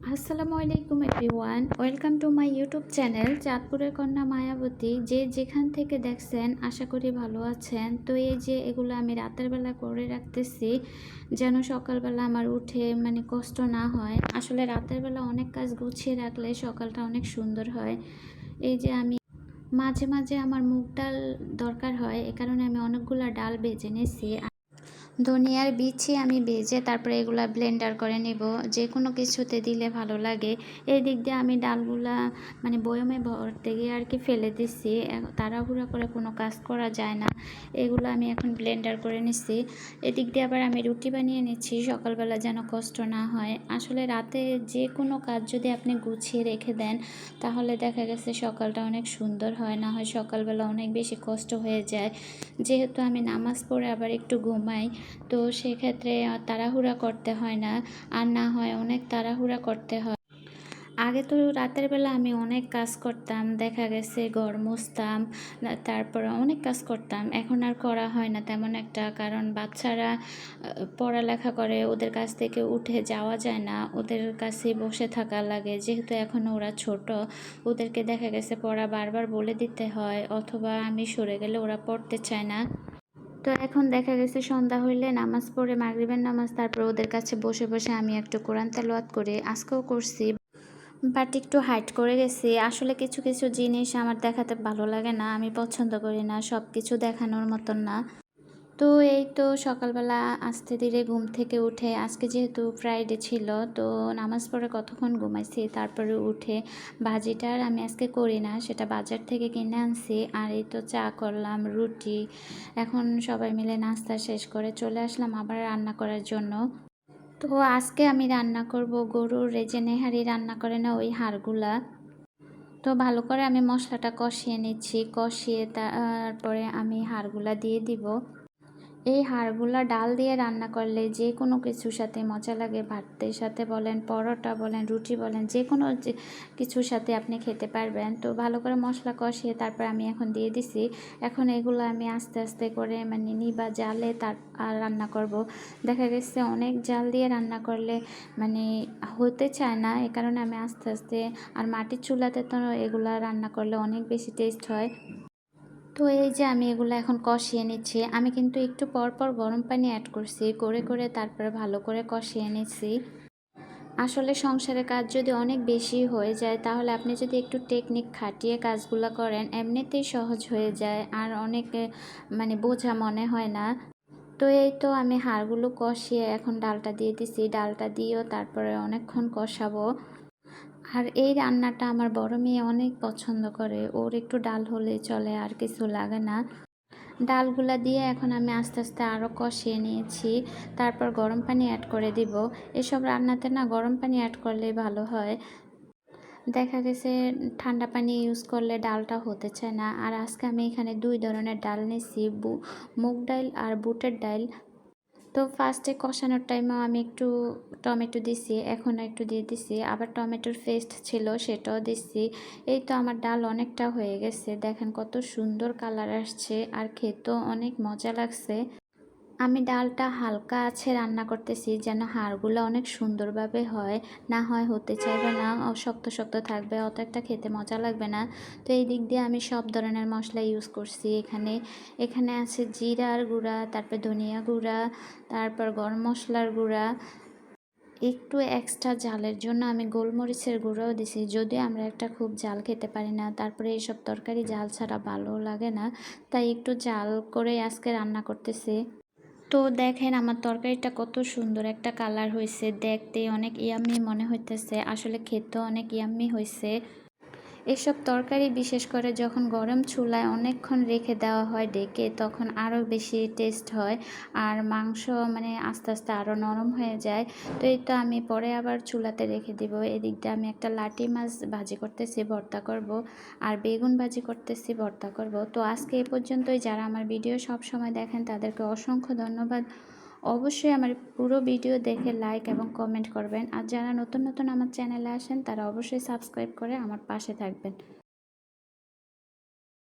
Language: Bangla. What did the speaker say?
আসসালামু আলাইকুম everyone, welcome to my YouTube channel চাঁদপুরের কন্যা মায়াবতী। যে যেখান থেকে দেখছেন আশা করি ভালো আছেন। তো এই যে এগুলো আমি রাতের বেলা করে রাখতেছি যেন সকালবেলা আমার উঠে কষ্ট না হয়। আসলে রাতের বেলা অনেক কাজ গুছিয়ে রাখলে সকালটা অনেক সুন্দর হয়। এই যে আমি মাঝে মাঝে আমার মুগ ডাল দরকার হয়, এ কারণে আমি অনেকগুলো ডাল ভেজে নিয়েছি। ধনিয়ার বিচি আমি ভেজে তারপরে এগুলা ব্লেন্ডার করে নেব, যে কোনো কিছুতে দিলে ভালো লাগে। এই দিক দিয়ে আমি ডালগুলা বয়মে ভরতে গিয়ে আর কি ফেলে দিচ্ছি, তাড়াহুড়া করে কোনো কাজ করা যায় না। এগুলো আমি এখন ব্লেন্ডার করে নিচ্ছি। এদিক দিয়ে আবার আমি রুটি বানিয়ে নিচ্ছি সকালবেলা যেন কষ্ট না হয়। আসলে রাতে যে কোনো কাজ যদি আপনি গুছিয়ে রেখে দেন তাহলে দেখা গেছে সকালটা অনেক সুন্দর হয়, না হয় সকালবেলা অনেক বেশি কষ্ট হয়ে যায়। যেহেতু আমি নামাজ পড়ে আবার একটু ঘুমাই, তো সেক্ষেত্রে তাড়াহুড়া করতে হয় না, আর না হয় অনেক তাড়াহুড়া করতে হয়। আগে তো রাতের বেলা আমি অনেক কাজ করতাম, দেখা গেছে ঘর মুছতাম, তারপর অনেক কাজ করতাম। এখন আর করা হয় না তেমন একটা, কারণ বাচ্চারা পড়ালেখা করে, ওদের কাছ থেকে উঠে যাওয়া যায় না, ওদের কাছে বসে থাকা লাগে। যেহেতু এখনও ওরা ছোট, ওদেরকে দেখা গেছে পড়া বারবার বলে দিতে হয়, অথবা আমি সরে গেলে ওরা পড়তে চায় না। তো এখন দেখা গেছে সন্ধ্যা হইলে নামাজ পড়ে মাগরিবের নামাজ, তারপর ওদের কাছে বসে বসে আমি একটু কোরআন তেলাওয়াত করি, আজকেও করছি। বাট একটু হাইড করে গেছি। আসলে কিছু কিছু জিনিস আমার দেখাতে ভালো লাগে না, আমি পছন্দ করি না, সব কিছু দেখানোর মতন না। তো এই তো সকালবেলা আস্তে ধীরে ঘুম থেকে উঠে, আজকে যেহেতু ফ্রাইডে ছিল, তো নামাজ পড়ে কতক্ষণ ঘুমাইছি, তারপরে উঠে ভাজিটা আর আমি আজকে করি না, সেটা বাজার থেকে কিনে আনছি। আর এই তো চা করলাম, রুটি। এখন সবাই মিলে নাস্তা শেষ করে চলে আসলাম আবার রান্না করার জন্য। তো আজকে আমি রান্না করব গরুর যে নেহারি রান্না করে না, ওই হাড়গুলা। তো ভালো করে আমি মশলাটা কষিয়ে নিচ্ছি, কষিয়ে তারপরে আমি হাড়গুলা দিয়ে দিব। এই হাড়গুলা ডাল দিয়ে রান্না করলে যে কোনো কিছুর সাথে মজা লাগে। ভাতের সাথে বলেন, পরোটা বলেন, রুটি বলেন, যে কোনো কিছুর সাথে আপনি খেতে পারবেন। তো ভালো করে মশলা কষিয়ে তারপর আমি এখন দিয়ে দিছি। এখন এগুলো আমি আস্তে আস্তে করে নিবা জালে আর রান্না করব। দেখা গেছে অনেক জাল দিয়ে রান্না করলে মানে হতে চায় না, এ কারণে আমি আস্তে আস্তে, আর মাটির চুলাতে তো এগুলা রান্না করলে অনেক বেশি টেস্ট হয়। তো এই যে আমি এগুলো এখন কষিয়ে নিচ্ছি। আমি কিন্তু একটু পর পর গরম পানি অ্যাড করছি, করে করে তারপরে ভালো করে কষিয়ে নিচ্ছি। আসলে সংসারের কাজ যদি অনেক বেশি হয়ে যায়, তাহলে আপনি যদি একটু টেকনিক খাটিয়ে কাজগুলো করেন, এমনিতেই সহজ হয়ে যায়, আর অনেক বোঝা মনে হয় না। তো এই তো আমি হাড়গুলো কষিয়ে এখন ডালটা দিয়ে দিছি, ডালটা দিয়েও তারপরে অনেকক্ষণ কষাবো। আর এই রান্নাটা আমার বড় মেয়ে অনেক পছন্দ করে, ওর একটু ডাল হলেই চলে, আর কিছু লাগে না। ডালগুলা দিয়ে এখন আমি আস্তে আস্তে আরও কষিয়ে নিয়েছি, তারপর গরম পানি অ্যাড করে দিব। এসব রান্নাতে না গরম পানি অ্যাড করলেই ভালো হয়। দেখা গেছে ঠান্ডা পানি ইউজ করলে ডালটা হতে চায় না। আর আজকে আমি এখানে 2 ধরনের ডাল নিয়েছি, মুগ ডাল আর বুটের ডাল। তো ফার্স্টে কষানোর টাইমেও আমি একটু টমেটো দিছি, এখন একটু দিয়ে দিছি, আবার টমেটোর পেস্ট ছিল সেটাও দিছি। এই তো আমার ডাল অনেকটা হয়ে গেছে, দেখেন কত সুন্দর কালার আসছে, আর খেতেও অনেক মজা লাগছে। আমি ডালটা হালকা আছে রান্না করতেছি যেন হাড়গুলো অনেক সুন্দরভাবে হয়, না হয় হতে চাইবে না, শক্ত শক্ত থাকবে, অত একটা খেতে মজা লাগবে না। তো এই দিক দিয়ে আমি সব ধরনের মশলা ইউজ করছি। এখানে এখানে আছে জিরার গুঁড়া, তারপর ধনিয়া গুঁড়া, তারপর গরম মশলার গুঁড়া, একটু এক্সট্রা ঝালের জন্য আমি গোলমরিচের গুঁড়াও দিছি, যদিও আমরা একটা খুব ঝাল খেতে পারি না, তারপরে এইসব তরকারি ঝাল ছাড়া ভালো লাগে না, তাই একটু ঝাল করে আজকে রান্না করতেছি। তো দেখেন আমার তরকারিটা কত সুন্দর একটা কালার হয়েছে, দেখতে অনেক ইয়াম্মি মনে হইতেছে, আসলে খেতেও অনেক ইয়াম্মি হয়েছে। এসব তরকারি বিশেষ করে যখন গরম চুলায় অনেকক্ষণ রেখে দেওয়া হয় ডেকে, তখন আরও বেশি টেস্ট হয়, আর মাংস আস্তে আস্তে আরও নরম হয়ে যায়। তো এই তো আমি পরে আবার চুলাতে রেখে দিব। এদিক দিয়ে আমি একটা লাটি মাছ ভাজি করতেছি, ভর্তা করব, আর বেগুন ভাজি করতেছি, ভর্তা করব। তো আজকে এ পর্যন্তই। যারা আমার ভিডিও সব সময় দেখেন তাদেরকে অসংখ্য ধন্যবাদ। অবশ্যই আমার পুরো ভিডিও দেখে লাইক এবং কমেন্ট করবেন, আর যারা নতুন নতুন আমার চ্যানেলে আসেন তারা অবশ্যই সাবস্ক্রাইব করে আমার পাশে থাকবেন।